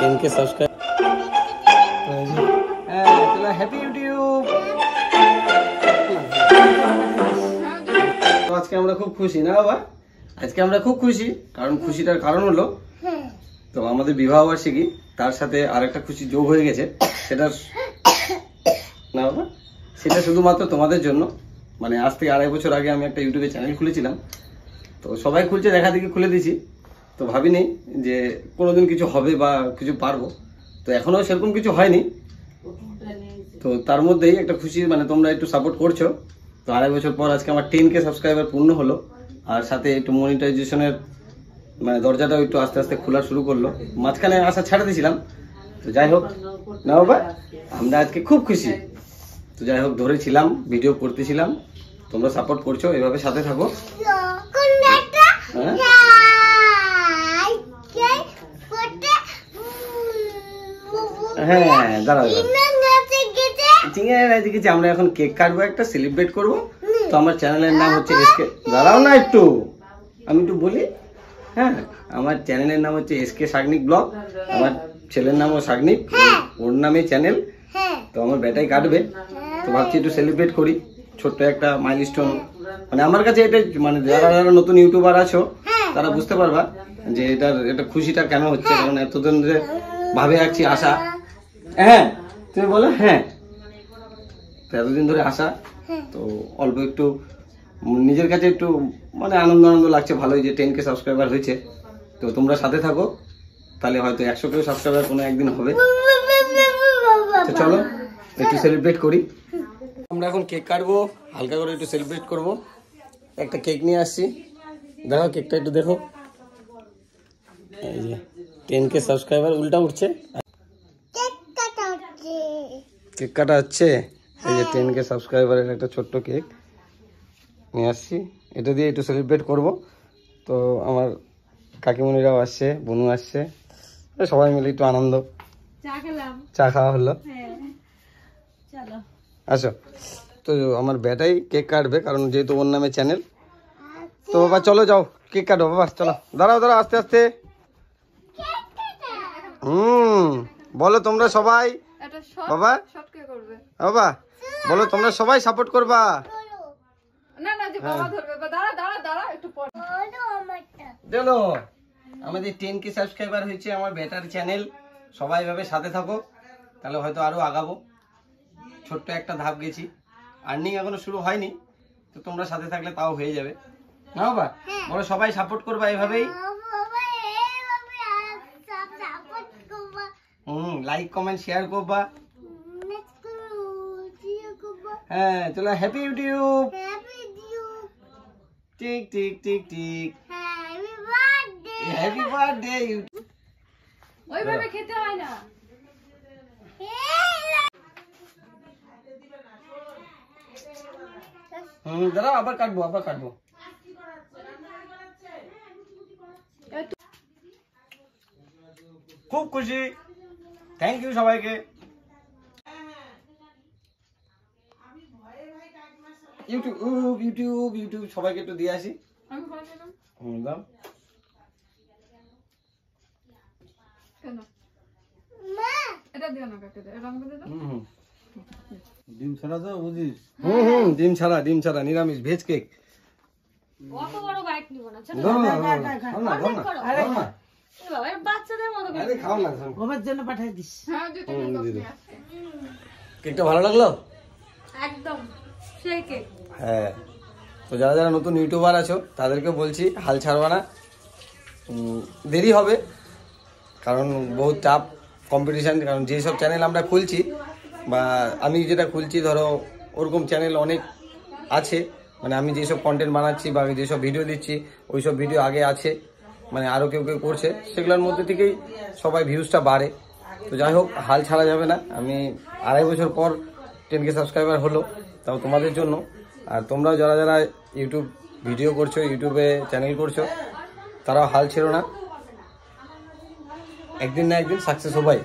10K subscribe. চলো happy YouTube. তো আজকে আমরা খুব খুশি না বাবা, আজকে আমরা খুব খুশি। কারণ খুশিটার কারণ হলো তো আমাদের বিবাহ বার্ষিকী, তার সাথে আরেকটা খুশি যোগ হয়ে গেছে। সেটা না বাবা, সেটা শুধুমাত্র তোমাদের জন্য। মানে আজ থেকে 2.5 বছর আগে আমি একটা ইউটিউবে চ্যানেল খুলেছিলাম, তো সবাই খুলছে দেখা দেখি খুলে দিয়েছি। তো ভাবিনি যে কোনোদিন কিছু হবে বা কিছু পারবো, তো এখনো সেরকম কিছু হয়নি। তো তার মধ্যেই একটা খুশি, মানে তোমরা একটু সাপোর্ট করছো। তো 2.5 বছর পর আজকে আমার 10K সাবস্ক্রাইবার পূর্ণ হলো, আর সাথে একটু মনিটাইজেশনের মানে দরজাটাও একটু আস্তে আস্তে খোলা শুরু করলো। মাঝখানে আশা ছাড়া দিয়েছিলাম, তো যাই হোক না বাবা, আমরা আজকে খুব খুশি। তো যাই হোক ধরেছিলাম, ভিডিও করতেছিলাম, তোমরা সাপোর্ট করছো, এভাবে সাথে থাকো। হ্যাঁ দাঁড়াও, আমরা এখন কেক কাটবো, একটা সেলিব্রেট করবো। তো আমার চ্যানেলের নাম হচ্ছে এসকে, দাঁড়াও না একটু, আমি একটু বলি। হ্যাঁ, আমার চ্যানেলের নাম হচ্ছে এসকে সাগনিক ব্লগ। আমার ছেলের নামও সাগনিক, ওর নামে চ্যানেল। তো আমার বেটাই কাটবে, তো ভাবছি একটু সেলিব্রেট করি, ছোট্ট একটা মাইলস্টোন। মানে আমার কাছে এটা, মানে যারা যারা নতুন ইউটিউবার আছো তারা বুঝতে পারবা যে এটা খুশিটা কেন হচ্ছে। কারণ এতদিন ধরে ভাবে রাখছি আশা। হ্যাঁ তুমি বলো। হ্যাঁ, এতদিন ধরে আসা, তো অল্প একটু নিজের কাছে একটু মানে আনন্দ আনন্দ লাগছে ভালোই যে 10K সাবস্ক্রাইবার হয়েছে। তো তোমরা সাথে থাকো, তাহলে হয়তো 100K সাবস্ক্রাইবার কোনো একদিন হবে। তো চলো একটু সেলিব্রেট করি। আমরা এখন কেক কাটবো, হালকা করে একটু সেলিব্রেট করব। একটা কেক নিয়ে আসছি, দেখো কেকটা একটু দেখো। এই যে 10K সাবস্ক্রাইবার উল্টা উঠছে, কেক কাটা হচ্ছে। এই যে 10K সাবস্ক্রাইবারের একটা ছোট্ট কেক নিয়ে আসছি, এটা দিয়ে একটু সেলিব্রেট করব। তো আমার কাকিমণিরাও আসছে, বোনু আসছে, সবাই মিলে একটু আনন্দ, চা খাওয়া হলো। আসো। তো আমার বেটাই কেক কাটবে, কারণ যেহেতু ওর নামে চ্যানেল। তো বাবা চলো যাও কেক কাটো বাবা, চলো। দাঁড়াও দাঁড়াও, আস্তে আস্তে। বলো তোমরা সবাই, বাবা বাবা বলো তোমরা সবাই সাপোর্ট করবা। চলো, আমাদের 10K সাবস্ক্রাইবার হয়েছে আমার বেটার চ্যানেল, সবাই ভাবে সাথে থাকো, তাহলে হয়তো আরো আগাবো। ছোট্ট একটা ধাপ গেছি, আর্নিং এখনো শুরু হয়নি, তো তোমরা সাথে থাকলে তাও হয়ে যাবে না বাবা। বলো সবাই সাপোর্ট করবা এভাবেই। লাইক কমেন্ট শেয়ার করবা। হ্যাঁ চলো হ্যাপি ইউটিউব। ঠিক ঠিক ঠিক ঠিক, হ্যাপি বার্থডে ইউটিউব। ওইভাবে খেতে হয় না। দাঁড়াও, আবার কাটবো, আবার কাটবো। খুব খুশি, থ্যাংক ইউ সবাইকে। ইউটিউব ইউটিউব ইউটিউব সবাইকে একটু দিয়ে আসি। দাও। ডিম ছাড়া তো বুঝিস। ডিম ছাড়া, ডিম ছাড়া নিরামিষ ভেজ কেক। অত বড় বাইট নিব না, ছোট বাচ্চাদের মতো। আরে খাও না, গোবার জন্য পাঠিয়ে দিস। হ্যাঁ কেকটা ভালো লাগলো একদম, সেই কেক। হ্যাঁ, তো যারা যারা নতুন ইউটিউবার আছো তাদেরকে বলছি হাল ছাড়বা না। দেরি হবে, কারণ বহুত টাফ কম্পিটিশান। কারণ যেসব চ্যানেল আমরা খুলছি বা আমি যেটা খুলছি, ধরো ওরকম চ্যানেল অনেক আছে। মানে আমি যেসব কন্টেন্ট বানাচ্ছি বা যেসব ভিডিও দিচ্ছি, ওইসব ভিডিও আগে আছে, মানে আরও কেউ কেউ করছে, সেগুলোর মধ্যে থেকেই সবাই ভিউজটা বাড়ে। তো যাই হোক, হাল ছাড়া যাবে না। আমি 2.5 বছর পর 10K সাবস্ক্রাইবার হলো, তাও তোমাদের জন্য। আর তোমরাও যারা যারা ইউটিউব ভিডিও করছো, ইউটিউবে চ্যানেল করছো, তারাও হাল ছেড়ো না, একদিন না একদিন সাকসেস হবাই।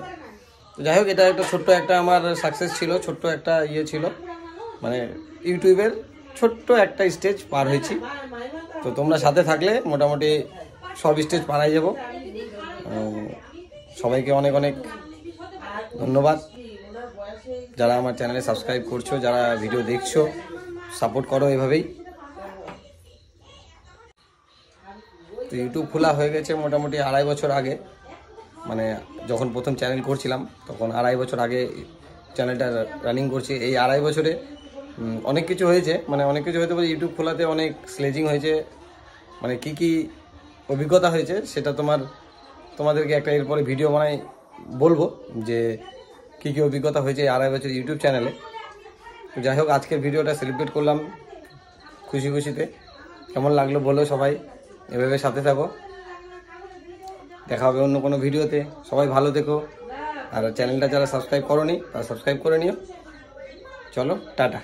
তো যাই হোক, এটা একটা ছোট্ট একটা আমার সাকসেস ছিল, ছোট্ট একটা ইয়ে ছিল, মানে ইউটিউবের ছোট্ট একটা স্টেজ পার হয়েছি। তো তোমরা সাথে থাকলে মোটামুটি সব স্টেজ পারাই যাব। সবাইকে অনেক অনেক ধন্যবাদ, যারা আমার চ্যানেলে সাবস্ক্রাইব করছো, যারা ভিডিও দেখছো, সাপোর্ট করো এভাবেই। তো ইউটিউব খোলা হয়ে গেছে মোটামুটি 2.5 বছর আগে, মানে যখন প্রথম চ্যানেল করছিলাম তখন 2.5 বছর আগে চ্যানেলটা রানিং করছি। এই 2.5 বছরে অনেক কিছু হয়েছে, মানে অনেক কিছু হতে পারে। ইউটিউব খোলাতে অনেক স্লেজিং হয়েছে, মানে কি অভিজ্ঞতা হয়েছে সেটা তোমাদেরকে একটা এরপরে ভিডিও বানাই বলবো যে কি অভিজ্ঞতা হয়েছে এই 2.5 বছর ইউটিউব চ্যানেলে। তো যাই হোক, আজকের ভিডিওটা সেলিব্রেট করলাম খুশিতে। কেমন লাগলো বলো সবাই, এভাবে সাথে থাকো। দেখা হবে অন্য কোনো ভিডিওতে। সবাই ভালো থেকো, আর চ্যানেলটা যারা সাবস্ক্রাইব করোনি তারা সাবস্ক্রাইব করে নিও। চলো, টাটা।